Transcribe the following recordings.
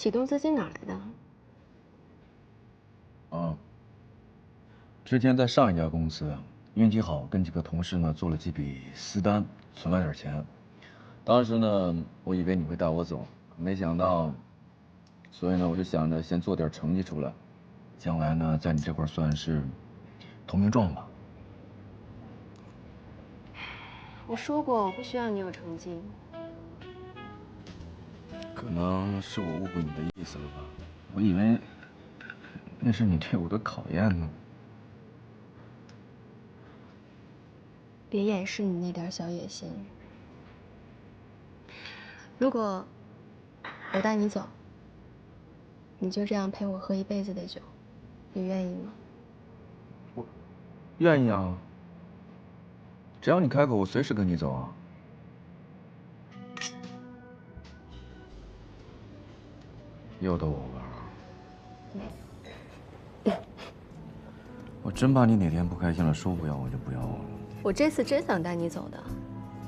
启动资金哪来的？之前在上一家公司，运气好，跟几个同事呢做了几笔私单，存了点钱。当时呢，我以为你会带我走，没想到，所以呢，我就想着先做点成绩出来，将来呢，在你这块算是投名状吧。我说过我不需要你有成绩。可能是我误会你的意思了吧？我以为那是你对我的考验呢。别掩饰你那点小野心。如果我带你走，你就这样陪我喝一辈子的酒，你愿意吗？我愿意啊，只要你开口，我随时跟你走啊。又逗我玩。我真怕你哪天不开心了，说不要我就不要了。我这次真想带你走的，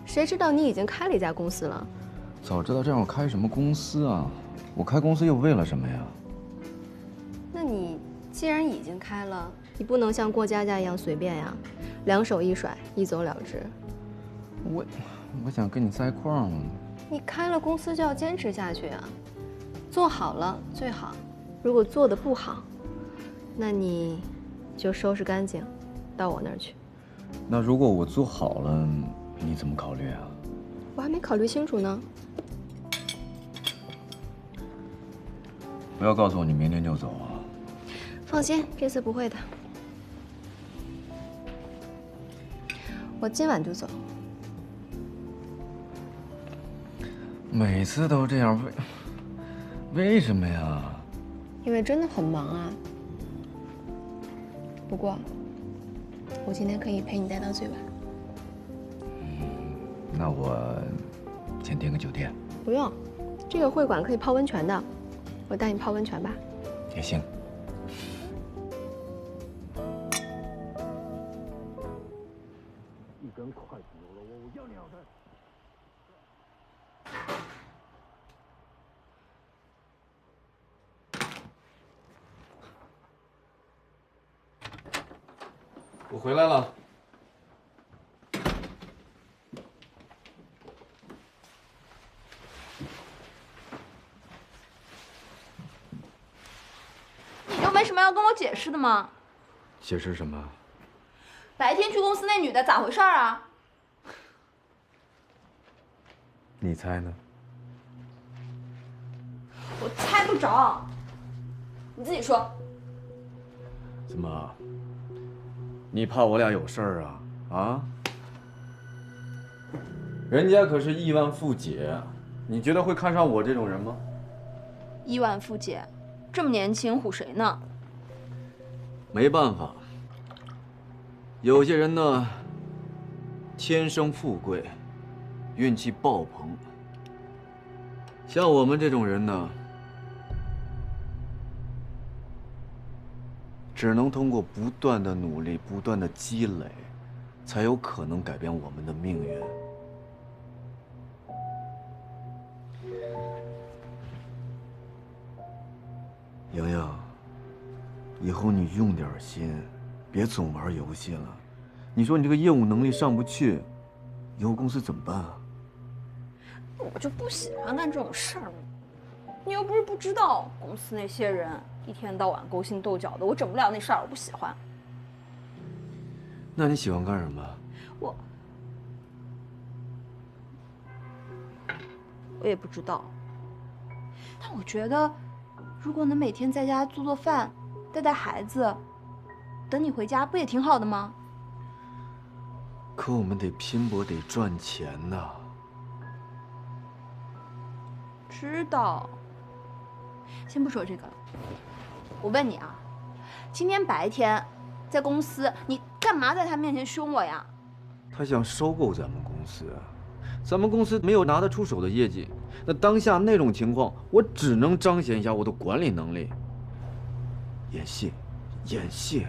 谁知道你已经开了一家公司了。早知道这样，我开什么公司啊？我开公司又为了什么呀？那你既然已经开了，你不能像过家家一样随便呀，两手一甩，一走了之。我想跟你在一块儿嘛。你开了公司就要坚持下去啊，做好了最好，如果做得不好，那你就收拾干净，到我那儿去。那如果我做好了，你怎么考虑啊？我还没考虑清楚呢。不要告诉我你明天就走啊！放心，这次不会的。我今晚就走。每次都这样，为什么呀？因为真的很忙啊。不过，我今天可以陪你待到最晚。那我先订个酒店。不用，这个会馆可以泡温泉的，我带你泡温泉吧。也行。一根筷子有了我要2根。我回来了。你就没什么要跟我解释的吗？解释什么？白天去公司那女的咋回事啊？你猜呢？我猜不着，你自己说。怎么？你怕我俩有事儿啊？啊？人家可是亿万富姐，你觉得会看上我这种人吗？亿万富姐，这么年轻唬谁呢？没办法，有些人呢，天生富贵，运气爆棚。像我们这种人呢，只能通过不断的努力、不断的积累，才有可能改变我们的命运。莹莹，以后你用点心，别总玩游戏了。你说你这个业务能力上不去，以后公司怎么办啊？我就不喜欢干这种事儿。你又不是不知道，公司那些人一天到晚勾心斗角的，我整不了那事儿，我不喜欢。那你喜欢干什么？我也不知道。但我觉得，如果能每天在家做做饭，带带孩子，等你回家，不也挺好的吗？可我们得拼搏，得赚钱呐。知道。先不说这个了，我问你啊，今天白天在公司，你干嘛在他面前凶我呀？他想收购咱们公司，咱们公司没有拿得出手的业绩，那当下那种情况，我只能彰显一下我的管理能力。演戏，演戏。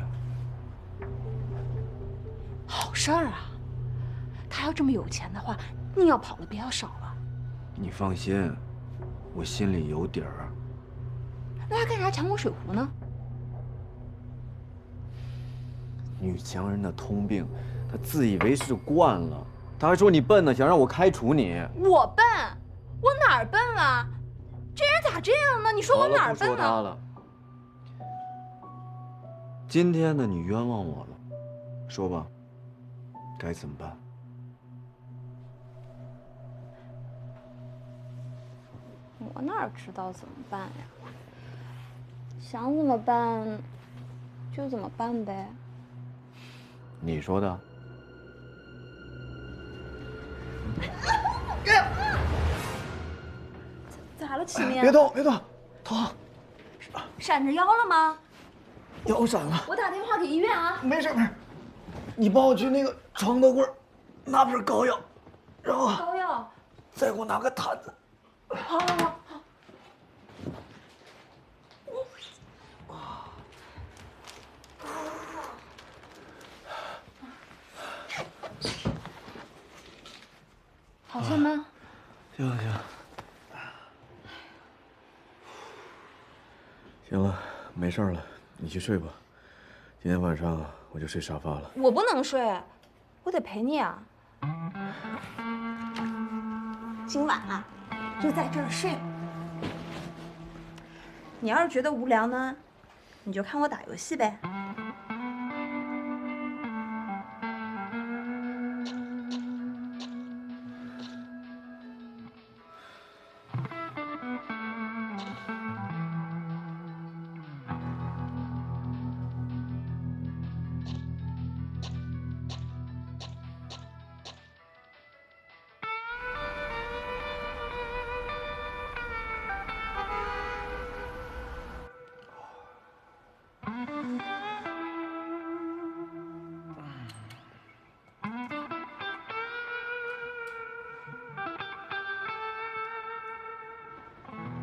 好事儿啊！他要这么有钱的话，你要跑的比较少了。你放心，我心里有底儿。那他干啥抢我水壶呢？女强人的通病，她自以为是惯了，她还说你笨呢，想让我开除你。我笨？我哪儿笨了？这人咋这样呢？你说我哪儿笨好了，不说他了。今天呢，你冤枉我了，说吧，该怎么办？我哪知道怎么办呀？想怎么办就怎么办呗。你说的。咋了，启明？别动，别动，疼，闪着腰了吗？腰闪了。我打电话给医院啊。没事没事，你帮我去那个床头柜拿瓶膏药，然后膏药。再给我拿个毯子。好好好。好些吗？行行，行了，没事了，你去睡吧。今天晚上我就睡沙发了。我不能睡，我得陪你啊。今晚啊，就在这儿睡。你要是觉得无聊呢，你就看我打游戏呗。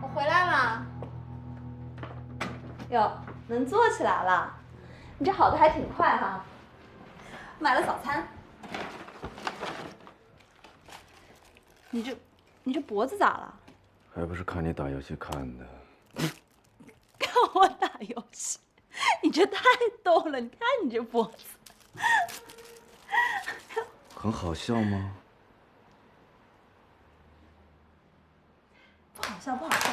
我回来了。哟，能坐起来了，你这好的还挺快哈。买了早餐。你这脖子咋了？还不是看你打游戏看的。看我打游戏，你这太逗了！你看你这脖子，很好笑吗？不好笑，不好笑。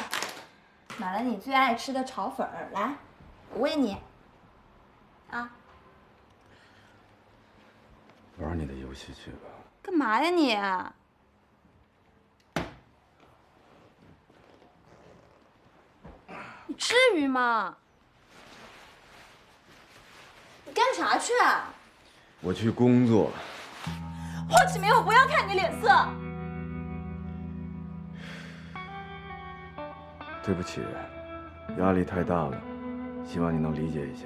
买了你最爱吃的炒粉儿，来，我喂你。啊？玩你的游戏去吧。干嘛呀你？你至于吗？你干啥去啊？我去工作。霍启明，我不要看你脸色。对不起，压力太大了，希望你能理解一下。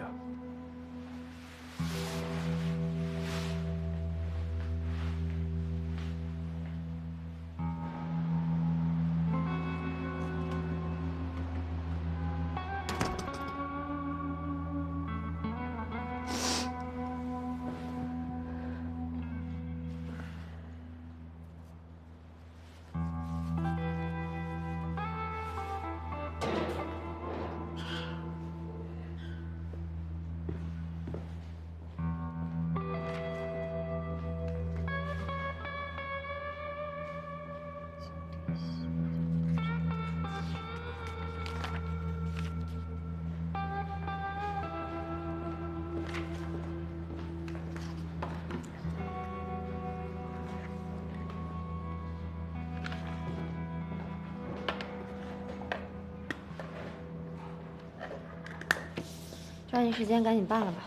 抓紧时间，赶紧办了吧。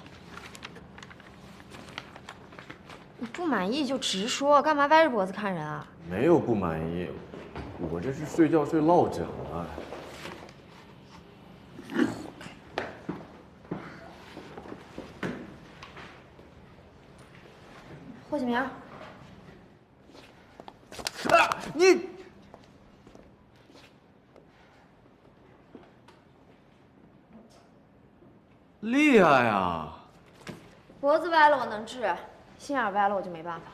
你不满意就直说，干嘛歪着脖子看人啊？没有不满意，我这是睡觉睡落枕了。霍启明，你厉害呀！脖子歪了我能治，心眼歪了我就没办法。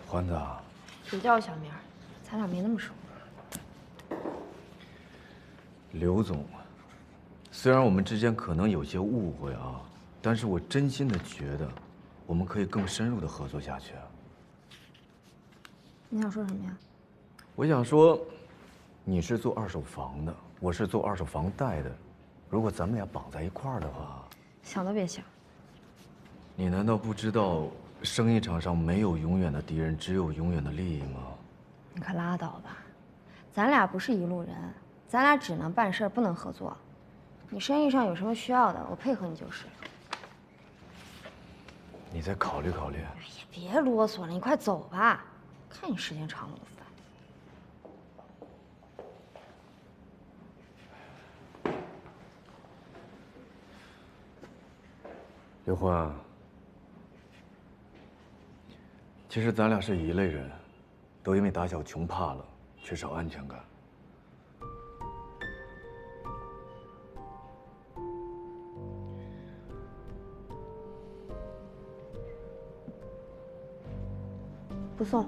环子，别叫我小名，咱俩没那么熟。刘总，虽然我们之间可能有些误会啊，但是我真心的觉得，我们可以更深入的合作下去。你想说什么呀？我想说，你是做二手房的，我是做二手房贷的，如果咱们俩绑在一块儿的话，想都别想。你难道不知道生意场上没有永远的敌人，只有永远的利益吗？你可拉倒吧，咱俩不是一路人，咱俩只能办事儿，不能合作。你生意上有什么需要的，我配合你就是。你再考虑考虑。哎呀，别啰嗦了，你快走吧，看你时间长了我都烦。刘欢，其实咱俩是一类人，都因为打小穷怕了，缺少安全感。不送。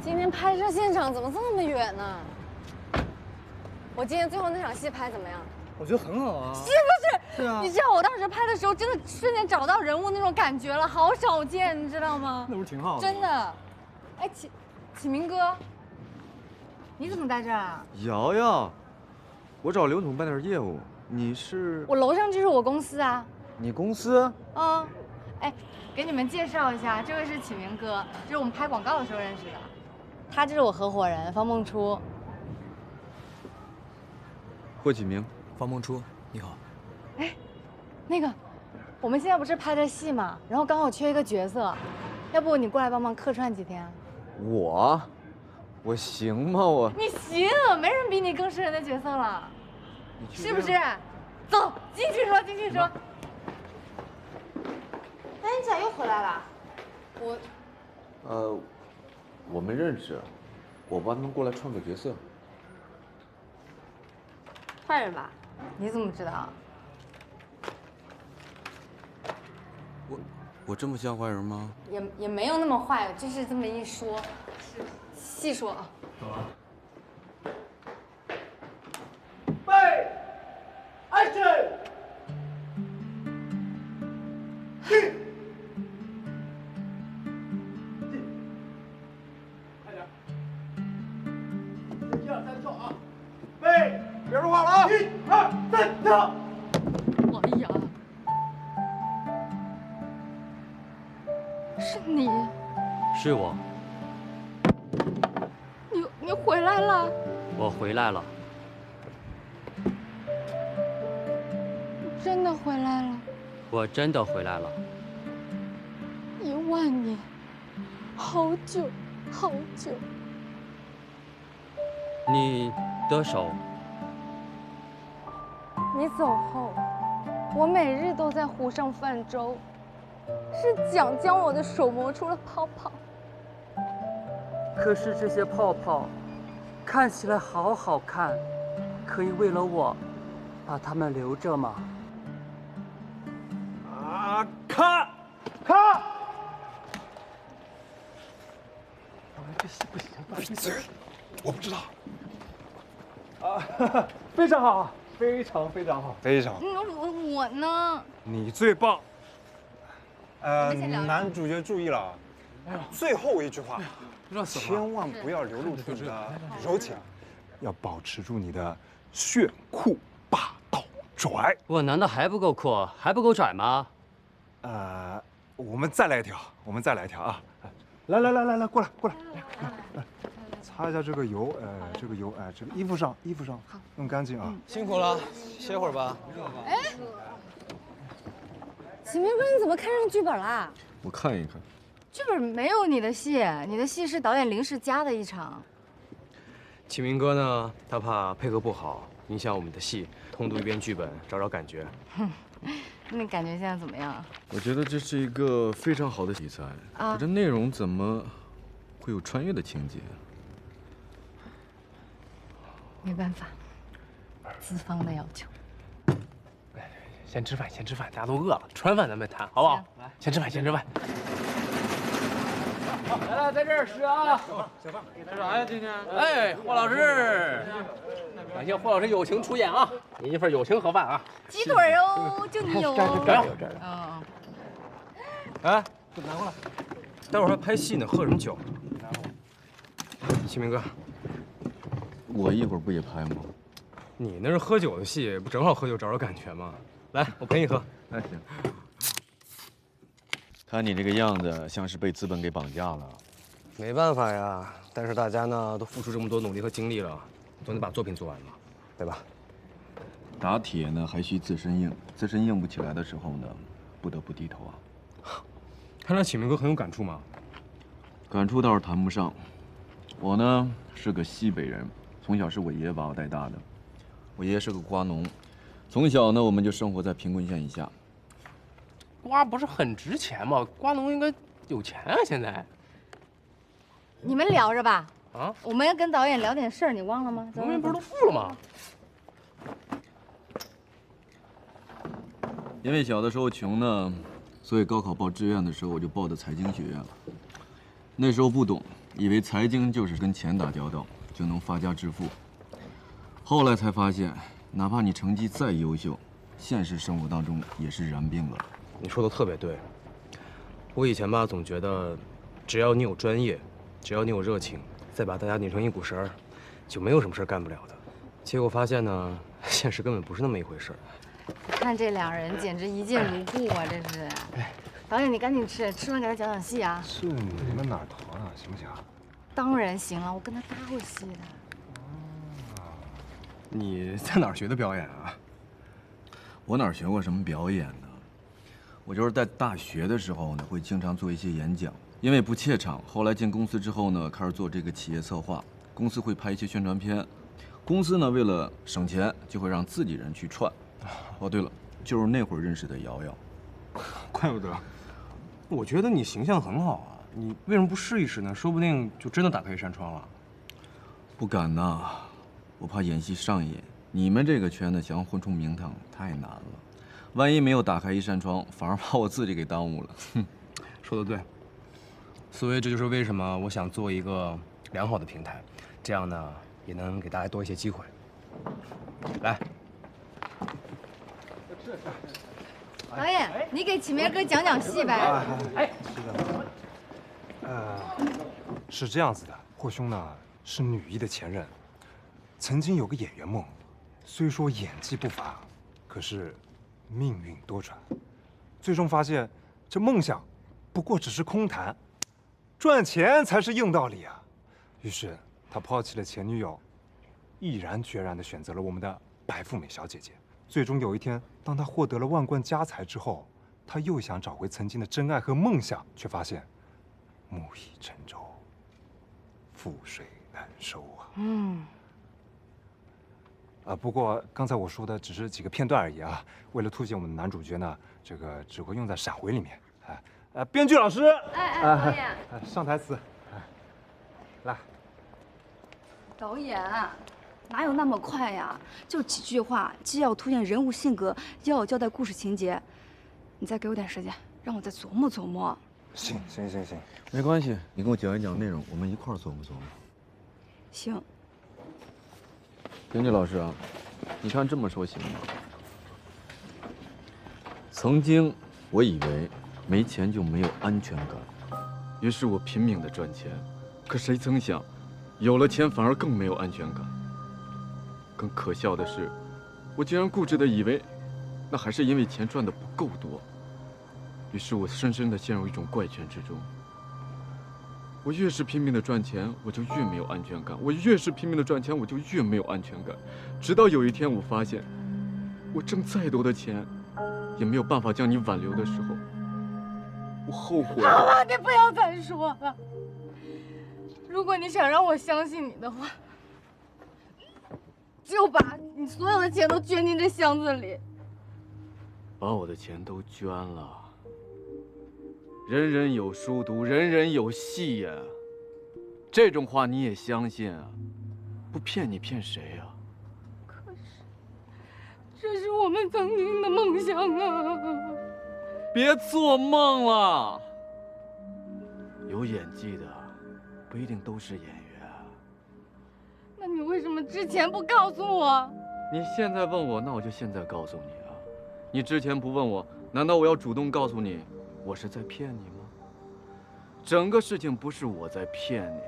今天拍摄现场怎么这么远呢？我今天最后那场戏拍怎么样？我觉得很好啊。是不是？是啊。你知道我当时拍的时候，真的瞬间找到人物那种感觉了，好少见，你知道吗？那不是挺好的？真的。哎，启明哥，你怎么在这儿啊？瑶瑶，我找刘总办点业务，你是？我楼上就是我公司啊。你公司？嗯。哎，给你们介绍一下，这位是启明哥，这是我们拍广告的时候认识的。他就是我合伙人方梦初。霍启明，方梦初，你好。哎，那个，我们现在不是拍着戏嘛，然后刚好缺一个角色，要不你过来帮忙客串几天？我行吗？你行，没人比你更适合那角色了，是不是？走，进去说，进去说。哎，你咋又回来了？我们认识，我帮他们过来串个角色。坏人吧？你怎么知道？我这么像坏人吗？也没有那么坏，就是这么一说，是细说啊。走啊。备，Action！快点！1、2、3跳啊！备，别说话了啊！1、2、3跳！哎呀，是你？是我，你回来了？我回来了。你真的回来了？我真的回来了。10000年，好久，好久。你的手，你走后，我每日都在湖上泛舟，是蒋将我的手磨出了泡泡。可是这些泡泡看起来好好看，可以为了我把它们留着吗？啊！咔！这戏不行，闭嘴！我不知道。啊，非常好，非常非常好，非常好。我呢？你最棒。们先聊聊男主角注意了，最后一句话，千万不要流露出你的柔情，要保持住你的炫酷霸道拽。我难道还不够酷，还不够拽吗？我们再来一条，啊！来，过来，来，擦一下这个油，这个油，这个衣服上，弄干净啊。辛苦了，歇会儿吧。哎，启明哥，你怎么看上剧本啦？我看一看。剧本没有你的戏，你的戏是导演临时加的一场。启明哥呢，他怕配合不好，影响我们的戏，通读一遍剧本，找找感觉。那你感觉现在怎么样？我觉得这是一个非常好的题材，可这内容怎么会有穿越的情节？没办法，资方的要求。先吃饭，先吃饭，大家都饿了，吃完饭咱们谈，好不好？来，先吃饭，先吃饭。来，在这儿吃啊！小胖，吃啥呀？今天？哎，霍老师，感谢霍老师友情出演啊！您一份友情盒饭啊！鸡腿哦，就你有哦。嗯。哎，拿过来。待会儿还拍戏呢，喝什么酒？启明哥，我一会儿不也拍吗？你那是喝酒的戏，不正好喝酒找找感觉吗？来，我陪你喝。那行。看你这个样子，像是被资本给绑架了。没办法呀，但是大家呢都付出这么多努力和精力了，总得把作品做完嘛，对吧？打铁呢还需自身硬，自身硬不起来的时候呢，不得不低头啊。看来启明哥很有感触嘛。感触倒是谈不上，我呢是个西北人，从小是我爷爷把我带大的。我爷爷是个瓜农，从小呢我们就生活在贫困线以下。瓜不是很值钱吗？瓜农应该有钱啊！现在。你们聊着吧。啊，我们要跟导演聊点事儿，你忘了吗？农民不是都富了吗？因为小的时候穷呢，所以高考报志愿的时候我就报的财经学院了。那时候不懂，以为财经就是跟钱打交道，就能发家致富。后来才发现，哪怕你成绩再优秀，现实生活当中也是然并卵。你说的特别对。我以前吧总觉得，只要你有专业，只要你有热情，再把大家拧成一股绳儿，就没有什么事干不了的。结果发现呢，现实根本不是那么一回事儿。看这两人简直一见如故啊！这是。导演，你赶紧吃，吃完给他讲讲戏啊。是你们哪儿疼啊？行不行？当然行了，我跟他搭过戏的。你在哪儿学的表演啊？我哪儿学过什么表演呢？我就是在大学的时候呢，会经常做一些演讲。因为不怯场，后来进公司之后呢，开始做这个企业策划。公司会拍一些宣传片，公司呢为了省钱，就会让自己人去串。哦，对了，就是那会儿认识的瑶瑶。怪不得。我觉得你形象很好啊，你为什么不试一试呢？说不定就真的打开一扇窗了。不敢呐，我怕演戏上瘾。你们这个圈子想要混出名堂太难了，万一没有打开一扇窗，反而把我自己给耽误了。哼，说得对。所以这就是为什么我想做一个良好的平台，这样呢也能给大家多一些机会。来，导演，你给启明哥讲讲戏呗。哎，是这样子的，霍兄呢是女一的前任，曾经有个演员梦，虽说演技不凡，可是命运多舛，最终发现这梦想不过只是空谈，赚钱才是硬道理啊。于是他抛弃了前女友，毅然决然地选择了我们的白富美小姐姐。最终有一天，当他获得了万贯家财之后，他又想找回曾经的真爱和梦想，却发现木已成舟，覆水难收啊。不过刚才我说的只是几个片段而已啊。为了凸显我们的男主角呢，这个只会用在闪回里面。编剧老师，导演，上台词，来。导演，哪有那么快呀？就几句话，既要凸显人物性格，又要交代故事情节。你再给我点时间，让我再琢磨琢磨。行，没关系，你跟我讲一讲内容，我们一块儿琢磨琢磨。行。编剧老师啊，你看这么说行吗？曾经我以为没钱就没有安全感，于是我拼命的赚钱，可谁曾想，有了钱反而更没有安全感。更可笑的是，我竟然固执的以为，那还是因为钱赚的不够多，于是我深深的陷入一种怪圈之中。我越是拼命的赚钱，我就越没有安全感；我越是拼命的赚钱，我就越没有安全感。直到有一天，我发现，我挣再多的钱，也没有办法将你挽留的时候，我后悔了。好了，你不要再说了。如果你想让我相信你的话，就把你所有的钱都捐进这箱子里。啊？把我的钱都捐了。人人有书读，人人有戏演。这种话你也相信啊？不骗你骗谁啊？可是，这是我们曾经的梦想啊！别做梦了。有演技的不一定都是演员。那你为什么之前不告诉我？你现在问我，那我就现在告诉你啊。你之前不问我，难道我要主动告诉你，我是在骗你吗？整个事情不是我在骗你，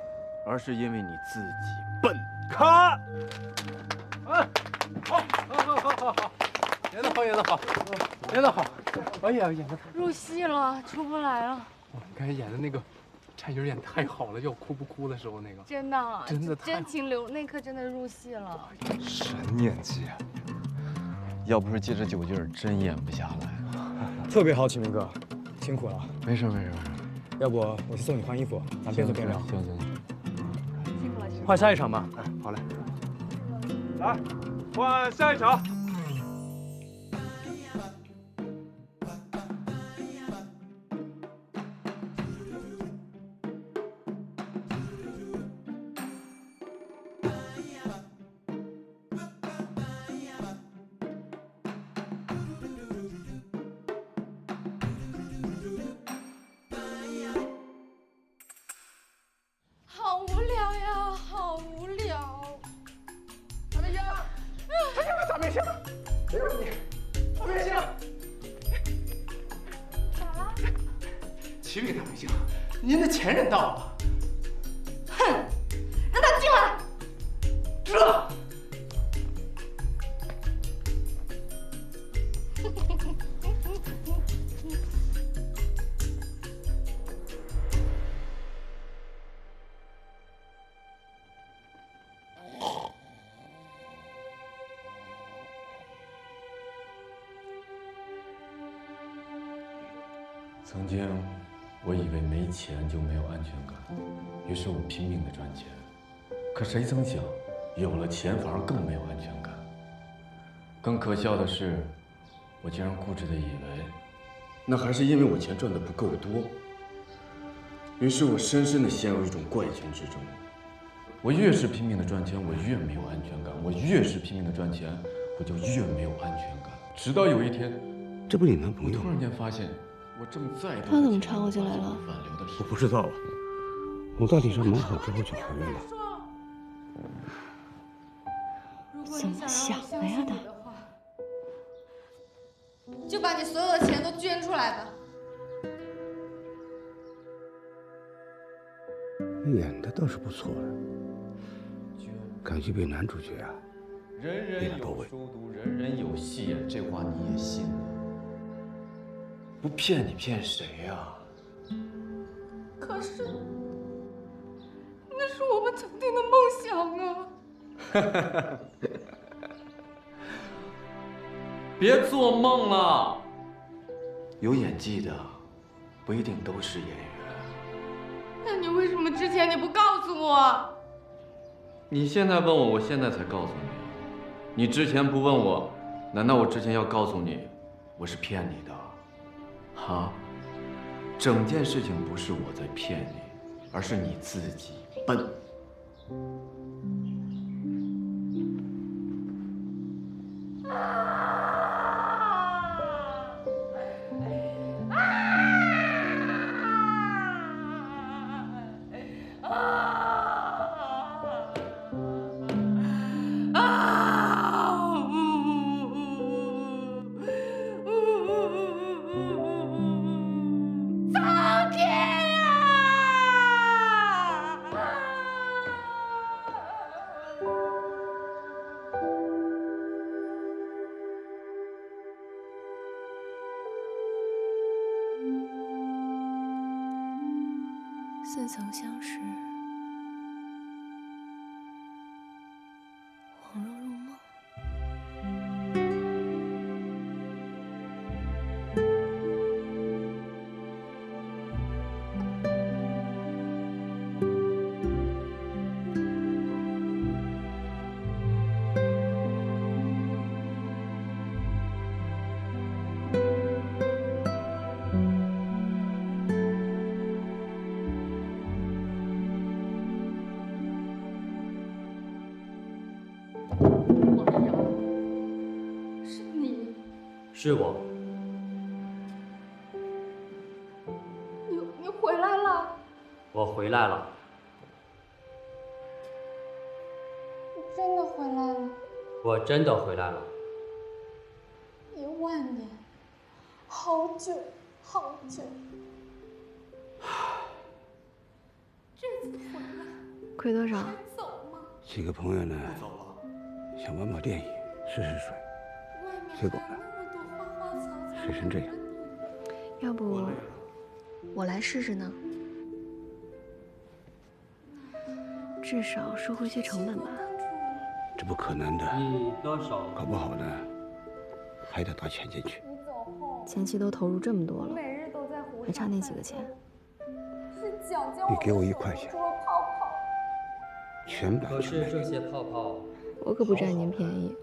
而是因为你自己笨。看，好，演得好，演得好，演得好！哎呀，演得太……入戏了，出不来了。我们刚才演的那个柴鱼演太好了，要哭不哭的时候那个，真的，真的太好真情流，那刻真的入戏了。神演技啊！要不是借着酒劲儿，真演不下来。特别好，启明哥，辛苦了。没事。要不我去送你换衣服，咱边走边聊。行。辛苦了，辛苦了。换下一场吧。哎，好嘞。来，换下一场。好无聊呀，好无聊。哎呀，咋没事？就是你，我没事。咋了？启禀大明星，您的前任到了。哼，让他进来。这。曾经，我以为没钱就没有安全感，于是我拼命的赚钱。可谁曾想，有了钱反而更没有安全感。更可笑的是，我竟然固执的以为，那还是因为我钱赚的不够多。于是我深深的陷入一种怪圈之中。我越是拼命的赚钱，我越没有安全感；我越是拼命的赚钱，我就越没有安全感。直到有一天，这不是你男朋友吗？我突然间发现。我正再度他怎么插我进来了？我不知道啊，我到底是忙好之后就怀孕了。怎么想的呀他？就把你所有的钱都捐出来吧。演的倒是不错啊，感觉比男主角啊人人有书读，人人有戏演，这话你也信？不骗你骗谁呀？可是，那是我们曾经的梦想啊！别做梦了，有演技的不一定都是演员。那你为什么之前你不告诉我？你现在问我，我现在才告诉你。你之前不问我，难道我之前要告诉你，我是骗你的？哈，整件事情不是我在骗你，而是你自己笨。似曾相识，恍若入梦。是我。你回来了？我回来了。你真的回来了？我真的回来了。10000年，好久好久。这次回来，亏多少？走吗？几个朋友呢，想玩把电椅，试试水，结果呢，水成这样。要不我来试试呢？至少收回些成本吧。这不可能的，你多少？搞不好呢，还得搭钱进去。前期都投入这么多了，还差那几个钱。你给我1块钱，全版可是这些泡泡，我可不占您便宜。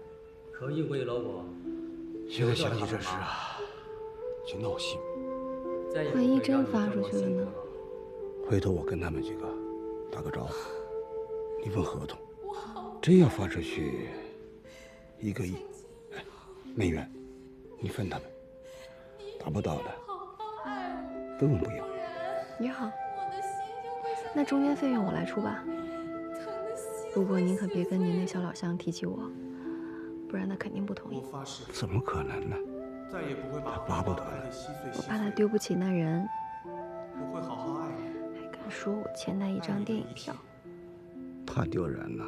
可以为了我。现在想起这事啊，就闹心。万一真发出去了呢？回头我跟他们几个打个招呼，你份合同，真要发出去，1个亿，美元，你分他们，达不到的，根本不要。也好，那中间费用我来出吧。不过您可别跟您那小老乡提起我，不然他肯定不同意。怎么可能呢？他巴不得了。我怕他丢不起那人，我会好好爱你。还敢说我欠他1张电影票。他丢人了，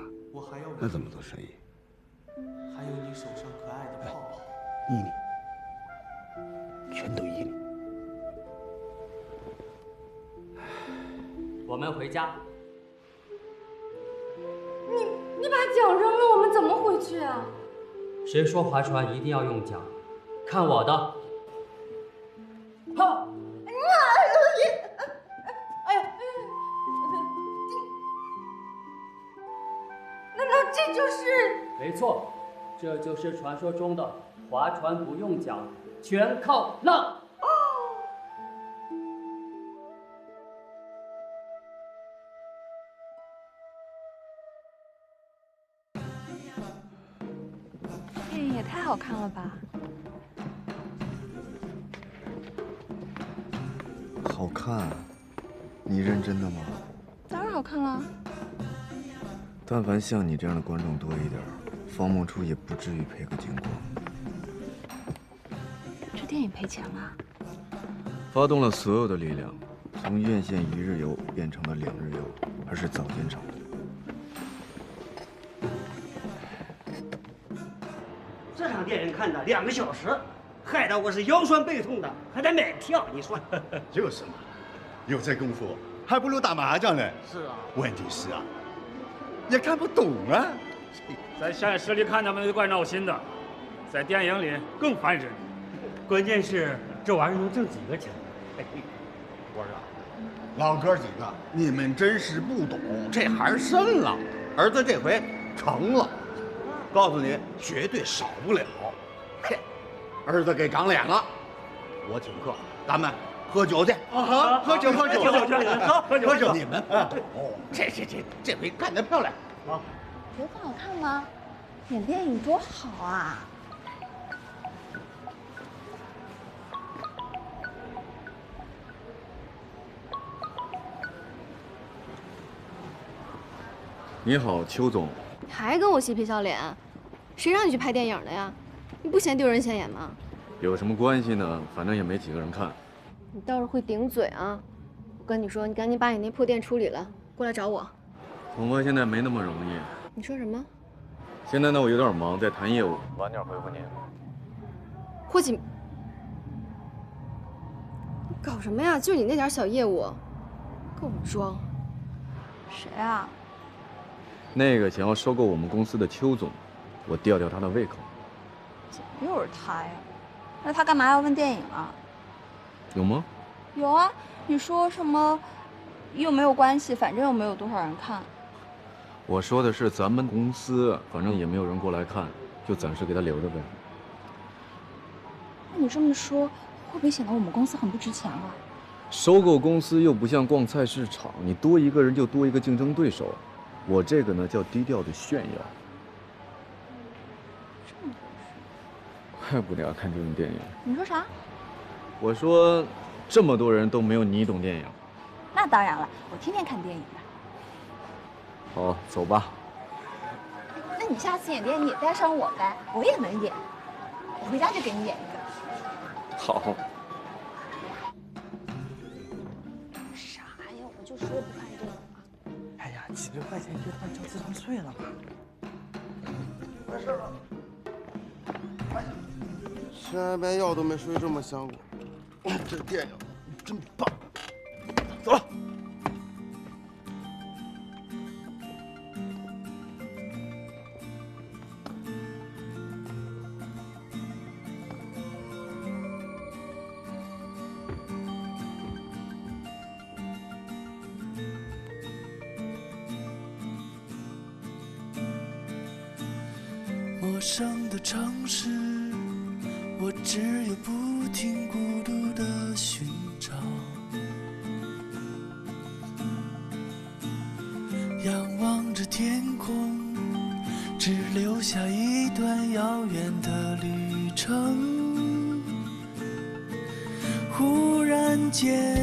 那怎么做生意？还有你手上可爱的泡泡，依你，全都依你。我们回家。你把桨扔了，我们怎么回去啊？谁说划船一定要用桨？看我的！哈！难道这就是？没错，这就是传说中的划船不用桨，全靠浪。电影也太好看了吧！好看？你认真的吗？当然好看了。但凡像你这样的观众多一点，方梦初也不至于赔个精光。这电影赔钱了？发动了所有的力量，从院线1日游变成了2日游，还是早间场的。这场电影看了2个小时，害得我是腰酸背痛的，还得买票。你说？就是嘛，有这功夫还不如打麻将呢。是啊。问题是啊，也看不懂啊。在现实里看他们就怪闹心的，在电影里更烦人。关键是这玩意儿能挣几个钱？我说，老哥几个，你们真是不懂这行深了。儿子这回成了，告诉你，绝对少不了。嘿，儿子给长脸了，我请客，咱们喝酒去。啊，喝酒，喝酒，喝酒，你们不懂，这回干得漂亮啊！觉得好看吗？演电影多好啊！你好，邱总。还跟我嬉皮笑脸？谁让你去拍电影的呀？你不嫌丢人现眼吗？有什么关系呢？反正也没几个人看。你倒是会顶嘴啊！我跟你说，你赶紧把你那破店处理了，过来找我。恐怕现在没那么容易。你说什么？现在呢，我有点忙，在谈业务，晚点回复您。霍启，你搞什么呀？就你那点小业务，跟我们装。谁啊？那个想要收购我们公司的邱总，我吊吊他的胃口。怎么又是他呀？那他干嘛要问电影啊？有吗？有啊，你说什么？又没有关系，反正又没有多少人看。我说的是咱们公司，反正也没有人过来看，就暂时给他留着呗。那你这么说，会不会显得我们公司很不值钱啊？收购公司又不像逛菜市场，你多一个人就多一个竞争对手。我这个呢叫低调的炫耀。这么回事？怪不得要看这种电影。你说啥？我说，这么多人都没有你懂电影。那当然了，我天天看电影的。好，走吧。那你下次演电影也带上我呗，我也能演。我回家就给你演一个。好。啥呀？我就说不看电影嘛。哎呀，几十块钱一个饭交自动税了。完事了。吃安眠药都没睡这么香过。这电影真棒。走了。陌生的城市，我只有不停孤独的寻找，仰望着天空，只留下一段遥远的旅程。忽然间，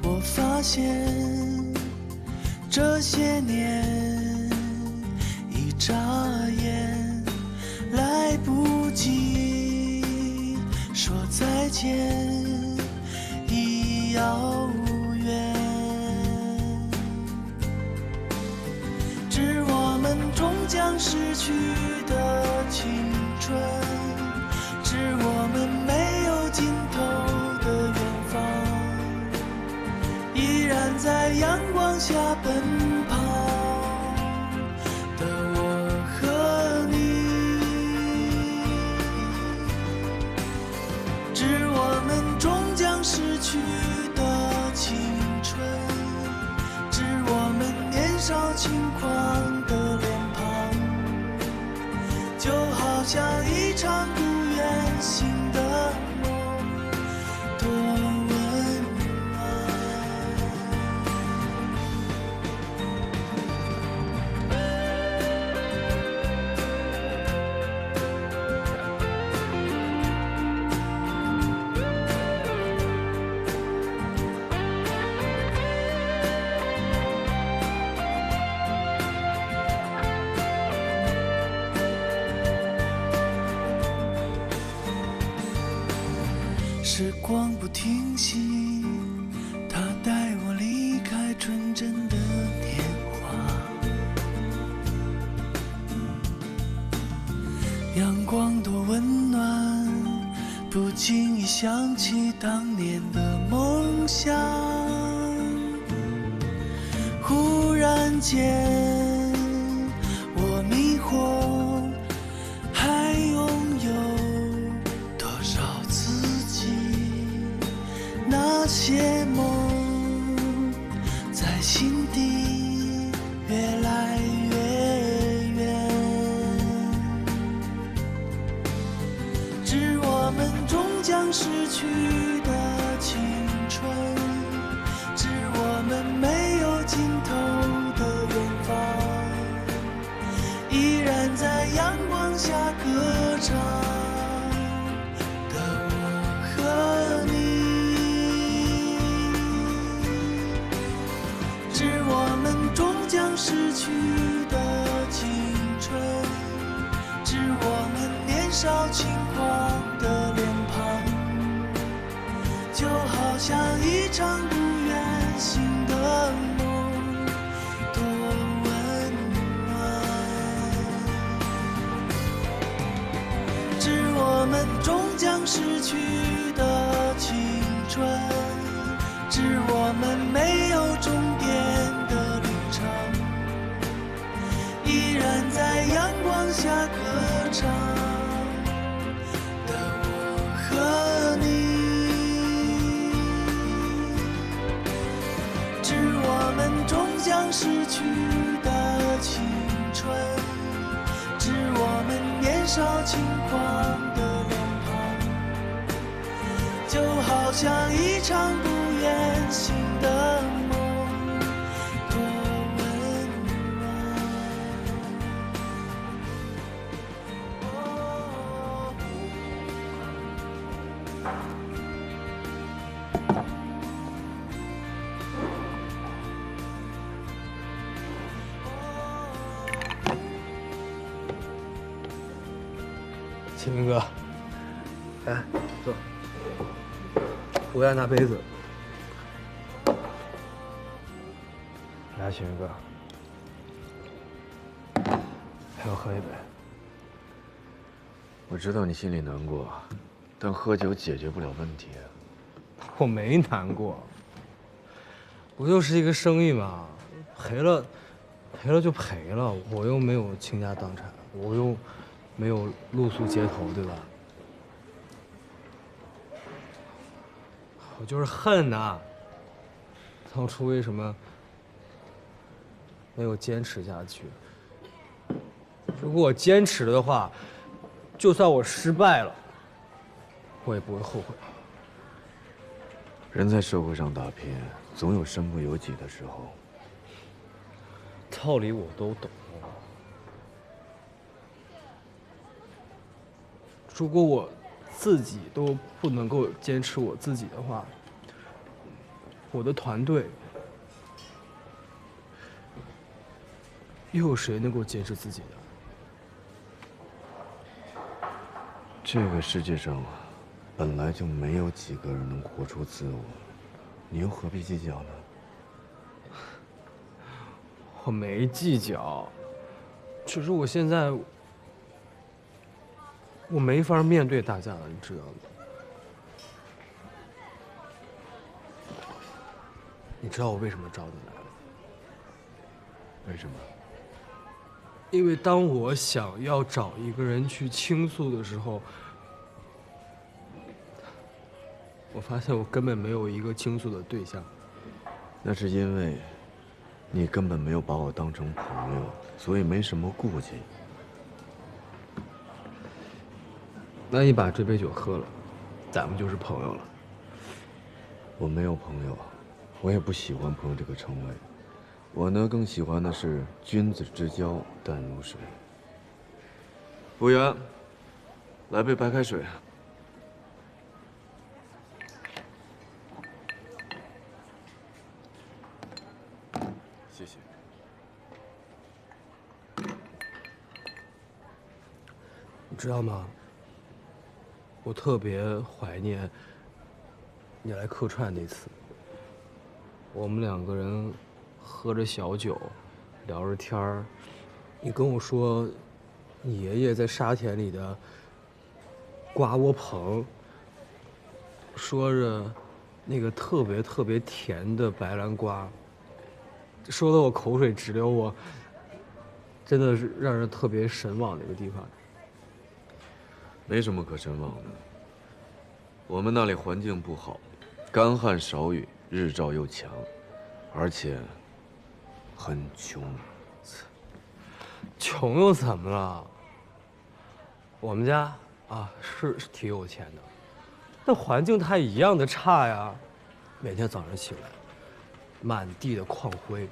我发现这些年眨眼来不及说再见，已遥远。致我们终将失去的青春，致我们没有尽头的远方，依然在阳光下奔跑。失去的青春，致我们年少轻狂的脸庞，就好像一场不愿醒的梦，多温暖。时光不停息，它带我离开纯真的年华。阳光多温暖，不经意想起当年的梦想。忽然间，我迷惑，还拥有多少自己？那些梦在心底越来越远，致我们终将失去的青春，致我们没有尽头的远方，依然在阳光下歌唱。失去的青春，致我们年少轻狂的脸庞，就好像一场不愿醒的梦，多温暖。致我们终将失去的青春，致我们没有终点的旅程，依然在阳光下歌唱的我和你，致我们终将失去的青春，致我们年少轻狂的脸庞，就好像一场不愿醒的梦。启明哥，来坐。我要拿杯子。来，启明哥，陪我喝一杯。我知道你心里难过，但喝酒解决不了问题。我没难过，不就是一个生意嘛，赔了就赔了，我又没有倾家荡产，我又没有露宿街头，对吧？我就是恨呐，当初为什么没有坚持下去？如果我坚持了的话，就算我失败了，我也不会后悔。人在社会上打拼，总有身不由己的时候。道理我都懂。如果我自己都不能够坚持我自己的话，我的团队又有谁能够坚持自己的？这个世界上本来就没有几个人能活出自我，你又何必计较呢？我没计较，只是我现在我没法面对大家了，你知道吗？你知道我为什么找你来吗？为什么？因为当我想要找一个人去倾诉的时候，我发现我根本没有一个倾诉的对象。那是因为你根本没有把我当成朋友，所以没什么顾忌。那你把这杯酒喝了，咱们就是朋友了。我没有朋友，我也不喜欢朋友这个称谓。我呢，更喜欢的是君子之交淡如水。服务员，来杯白开水。谢谢。你知道吗？我特别怀念你来客串那次。我们两个人喝着小酒，聊着天儿。你跟我说，你爷爷在沙田里的瓜窝棚，说着那个特别甜的白兰瓜，说的我口水直流，我真的是让人特别神往的一个地方。没什么可神往的。我们那里环境不好，干旱少雨，日照又强，而且很穷。穷又怎么了？我们家啊是挺有钱的，但环境它一样的差呀。每天早上起来，满地的矿灰，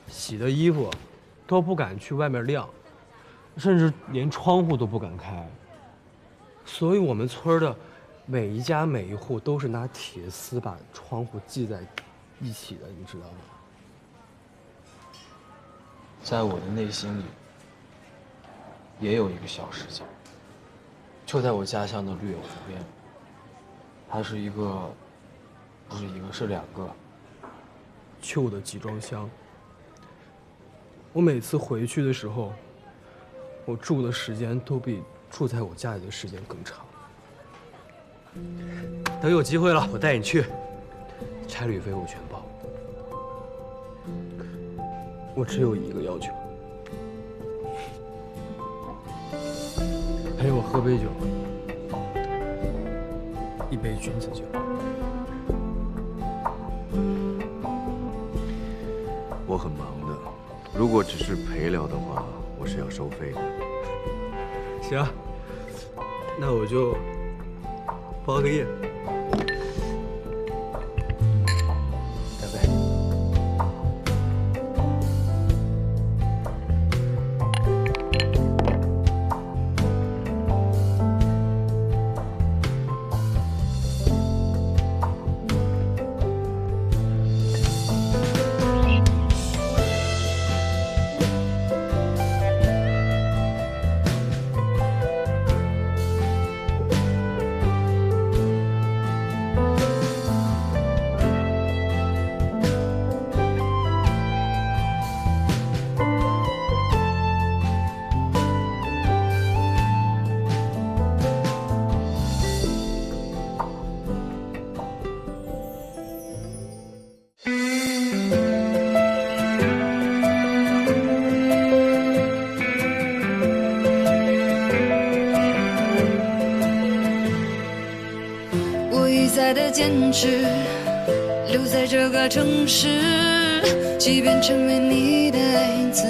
洗的衣服都不敢去外面晾，甚至连窗户都不敢开。所以我们村的每一家每一户都是拿铁丝把窗户系在一起的，你知道吗？在我的内心里，也有一个小世界，就在我家乡的绿友湖边。它是一个，不是一个，是两个旧的集装箱。我每次回去的时候，我住的时间都比住在我家里的时间更长。等有机会了，我带你去，差旅费我全包。我只有一个要求，陪我喝杯酒，一杯君子酒。我很忙的，如果只是陪聊的话，我是要收费的。行，那我就包个夜。干杯！坚持留在这个城市，即便成为你的影子。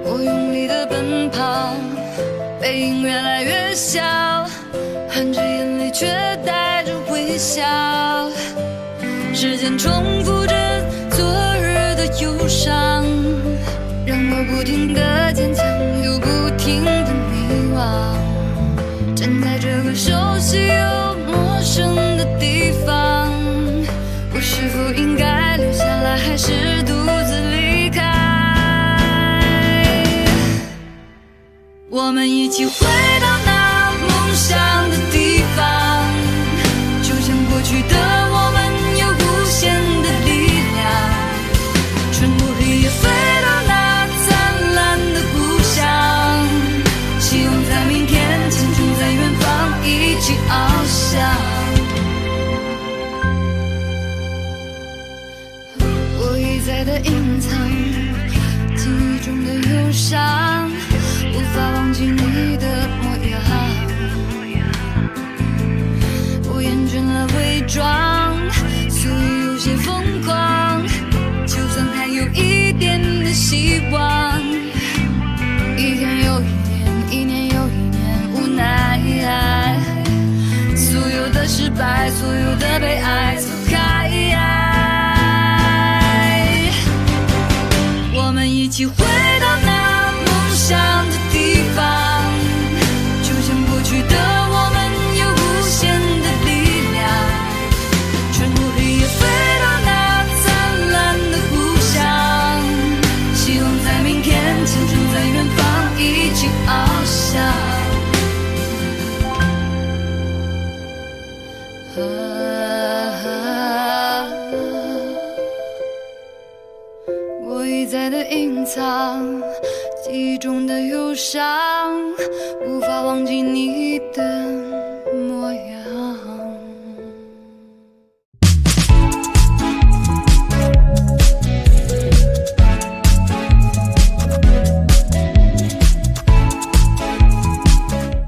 我用力的奔跑，背影越来越小，含着眼泪却带着微笑。时间重复着昨日的忧伤，让我不停地坚强，又不停地迷惘。站在这个熟悉又陌生的地方，我是否应该留下来，还是独自离开？我们一起回到那梦想的地方，就像过去的我们有无限的力量，穿过黑夜飞到那灿烂的故乡，希望在明天，青春在远方一起翱翔。我一再的隐藏记忆中的忧伤，无法忘记你的模样。我厌倦了伪装，所以有些疯狂，就算还有一点的希望。一天又一年，一年又一年，无奈，所有的失败，所有的悲哀，走开。我们一起回到那梦想的地方，就像过去的我们有无限的力量，穿过黑夜飞到那灿烂的故乡，希望在明天，青春在远方一起翱翔。我一再的隐藏记忆中的忧伤，无法忘记你的